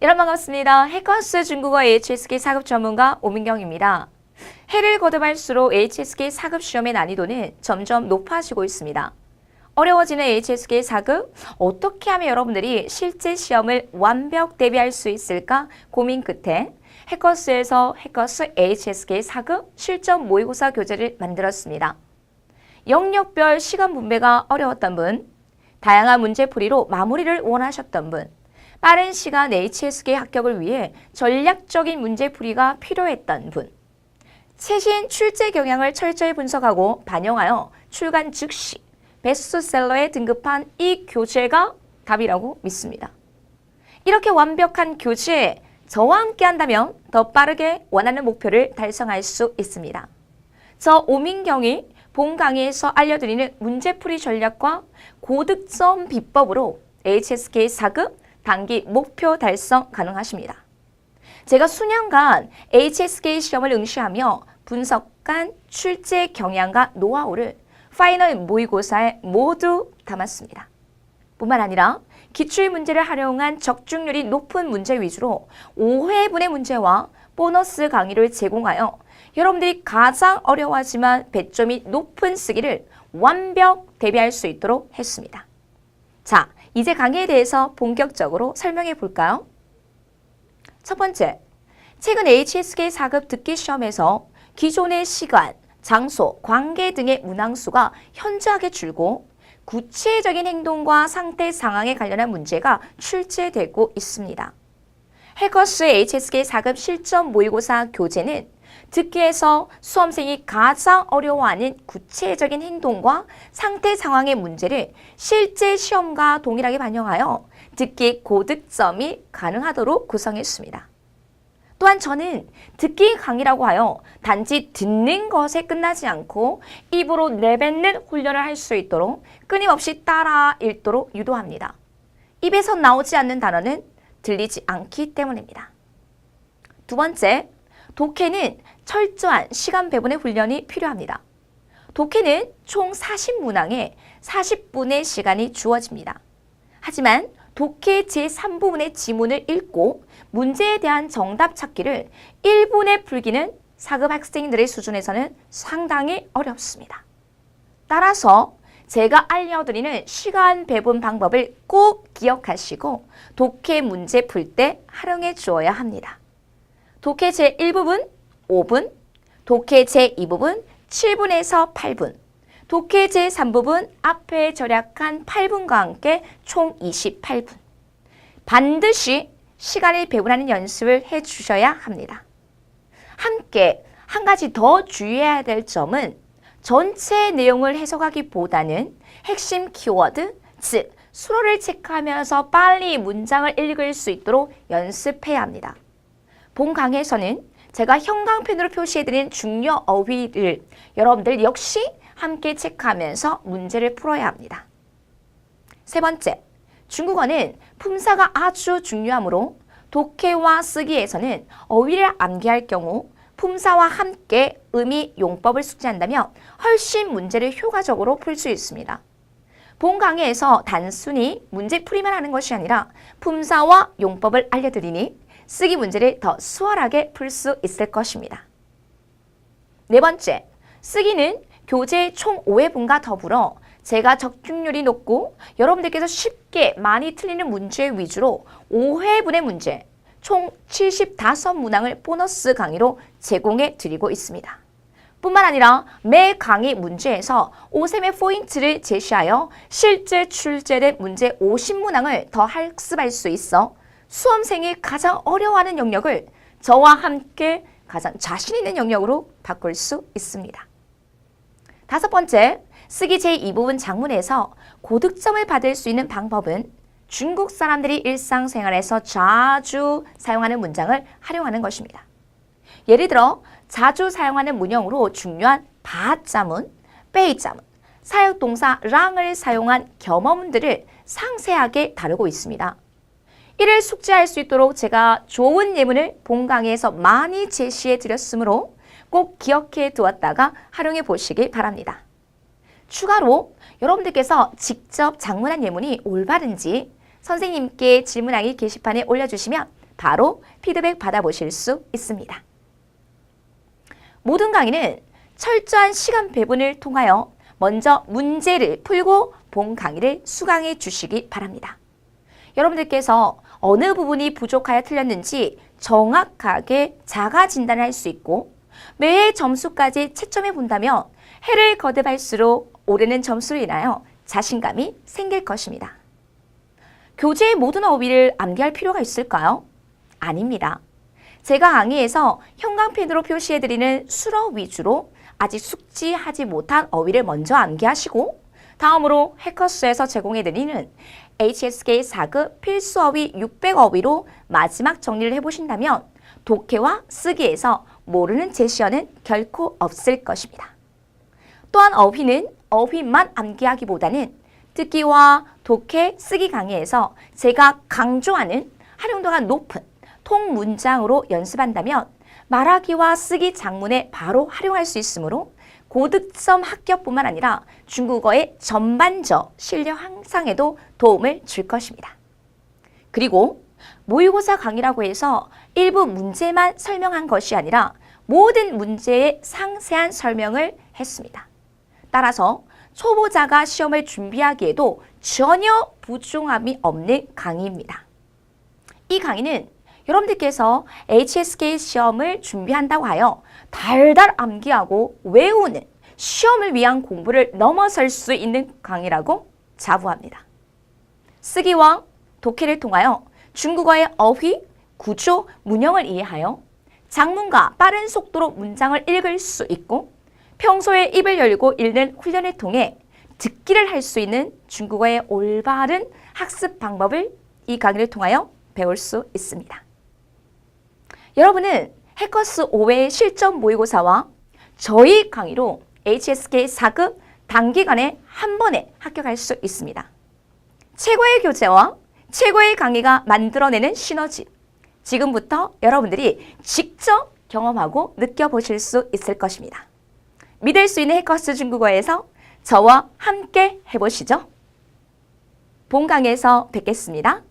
여러분 반갑습니다. 해커스 중국어 HSK 4급 전문가 오민경입니다. 해를 거듭할수록 HSK 4급 시험의 난이도는 점점 높아지고 있습니다. 어려워지는 HSK 4급, 어떻게 하면 여러분들이 실제 시험을 완벽 대비할 수 있을까 고민 끝에 해커스에서 해커스 HSK 4급 실전 모의고사 교재를 만들었습니다. 영역별 시간 분배가 어려웠던 분, 다양한 문제풀이로 마무리를 원하셨던 분, 빠른 시간 HSK 합격을 위해 전략적인 문제풀이가 필요했던 분, 최신 출제 경향을 철저히 분석하고 반영하여 출간 즉시 베스트셀러에 등급한 이 교재가 답이라고 믿습니다. 이렇게 완벽한 교재, 저와 함께 한다면 더 빠르게 원하는 목표를 달성할 수 있습니다. 저 오민경이 본 강의에서 알려드리는 문제풀이 전략과 고득점 비법으로 HSK 4급 단기 목표 달성 가능하십니다. 제가 수년간 HSK 시험을 응시하며 분석한 출제 경향과 노하우를 파이널 모의고사에 모두 담았습니다. 뿐만 아니라 기출 문제를 활용한 적중률이 높은 문제 위주로 5회분의 문제와 보너스 강의를 제공하여 여러분들이 가장 어려워하지만 배점이 높은 쓰기를 완벽 대비할 수 있도록 했습니다. 자, 이제 강의에 대해서 본격적으로 설명해 볼까요? 첫 번째, 최근 HSK 4급 듣기 시험에서 기존의 시간, 장소, 관계 등의 문항수가 현저하게 줄고 구체적인 행동과 상태 상황에 관련한 문제가 출제되고 있습니다. 해커스 HSK 4급 실전 모의고사 교재는 듣기에서 수험생이 가장 어려워하는 구체적인 행동과 상태 상황의 문제를 실제 시험과 동일하게 반영하여 듣기 고득점이 가능하도록 구성했습니다. 또한 저는 듣기 강의라고 하여 단지 듣는 것에 끝나지 않고 입으로 내뱉는 훈련을 할 수 있도록 끊임없이 따라 읽도록 유도합니다. 입에서 나오지 않는 단어는 들리지 않기 때문입니다. 두 번째, 독해는 철저한 시간 배분의 훈련이 필요합니다. 독해는 총 40문항에 40분의 시간이 주어집니다. 하지만 독해 제3부분의 지문을 읽고 문제에 대한 정답 찾기를 1분에 풀기는 4급 학생들의 수준에서는 상당히 어렵습니다. 따라서 제가 알려드리는 시간 배분 방법을 꼭 기억하시고 독해 문제 풀 때 활용해 주어야 합니다. 독해 제1부분 5분, 독해 제2부분 7분에서 8분, 독해 제3부분 앞에 절약한 8분과 함께 총 28분. 반드시 시간을 배분하는 연습을 해주셔야 합니다. 함께 한 가지 더 주의해야 될 점은 전체 내용을 해석하기보다는 핵심 키워드, 즉 수로를 체크하면서 빨리 문장을 읽을 수 있도록 연습해야 합니다. 본 강의에서는 제가 형광펜으로 표시해드린 중요 어휘를 여러분들 역시 함께 체크하면서 문제를 풀어야 합니다. 세 번째, 중국어는 품사가 아주 중요하므로 독해와 쓰기에서는 어휘를 암기할 경우 품사와 함께 의미, 용법을 숙지한다면 훨씬 문제를 효과적으로 풀 수 있습니다. 본 강의에서 단순히 문제풀이만 하는 것이 아니라 품사와 용법을 알려드리니 쓰기 문제를 더 수월하게 풀 수 있을 것입니다. 네 번째, 쓰기는 교재 총 5회분과 더불어 제가 적중률이 높고 여러분들께서 쉽게 많이 틀리는 문제 위주로 5회분의 문제, 총 75문항을 보너스 강의로 제공해 드리고 있습니다. 뿐만 아니라 매 강의 문제에서 5셈의 포인트를 제시하여 실제 출제된 문제 50문항을 더 학습할 수 있어 수험생이 가장 어려워하는 영역을 저와 함께 가장 자신 있는 영역으로 바꿀 수 있습니다. 다섯 번째, 쓰기 제2부분 장문에서 고득점을 받을 수 있는 방법은 중국 사람들이 일상생활에서 자주 사용하는 문장을 활용하는 것입니다. 예를 들어 자주 사용하는 문형으로 중요한 바자문, 베이자문, 사역동사 랑을 사용한 겸어문들을 상세하게 다루고 있습니다. 이를 숙지할 수 있도록 제가 좋은 예문을 본 강의에서 많이 제시해 드렸으므로 꼭 기억해 두었다가 활용해 보시기 바랍니다. 추가로 여러분들께서 직접 작문한 예문이 올바른지 선생님께 질문하기 게시판에 올려주시면 바로 피드백 받아보실 수 있습니다. 모든 강의는 철저한 시간 배분을 통하여 먼저 문제를 풀고 본 강의를 수강해 주시기 바랍니다. 여러분들께서 어느 부분이 부족하여 틀렸는지 정확하게 자가 진단을 할 수 있고 매해 점수까지 채점해 본다면 해를 거듭할수록 오르는 점수로 인하여 자신감이 생길 것입니다. 교재의 모든 어휘를 암기할 필요가 있을까요? 아닙니다. 제가 강의에서 형광펜으로 표시해드리는 수어 위주로 아직 숙지하지 못한 어휘를 먼저 암기하시고 다음으로 해커스에서 제공해드리는 HSK 4급 필수 어휘 600 어휘로 마지막 정리를 해보신다면 독해와 쓰기에서 모르는 제시어는 결코 없을 것입니다. 또한 어휘는 어휘만 암기하기보다는 듣기와 독해, 쓰기 강의에서 제가 강조하는 활용도가 높은 통문장으로 연습한다면 말하기와 쓰기 장문에 바로 활용할 수 있으므로 고득점 합격뿐만 아니라 중국어의 전반적 실력 향상에도 도움을 줄 것입니다. 그리고 모의고사 강의라고 해서 일부 문제만 설명한 것이 아니라 모든 문제의 상세한 설명을 했습니다. 따라서 초보자가 시험을 준비하기에도 전혀 부족함이 없는 강의입니다. 이 강의는 여러분들께서 HSK 시험을 준비한다고 하여 달달 암기하고 외우는 시험을 위한 공부를 넘어설 수 있는 강의라고 자부합니다. 쓰기와 독해를 통하여 중국어의 어휘, 구조, 문형을 이해하여 장문과 빠른 속도로 문장을 읽을 수 있고 평소에 입을 열고 읽는 훈련을 통해 듣기를 할 수 있는 중국어의 올바른 학습 방법을 이 강의를 통하여 배울 수 있습니다. 여러분은 해커스 5회 실전 모의고사와 저희 강의로 HSK 4급 단기간에 한 번에 합격할 수 있습니다. 최고의 교재와 최고의 강의가 만들어내는 시너지. 지금부터 여러분들이 직접 경험하고 느껴보실 수 있을 것입니다. 믿을 수 있는 해커스 중국어에서 저와 함께 해보시죠. 본 강의에서 뵙겠습니다.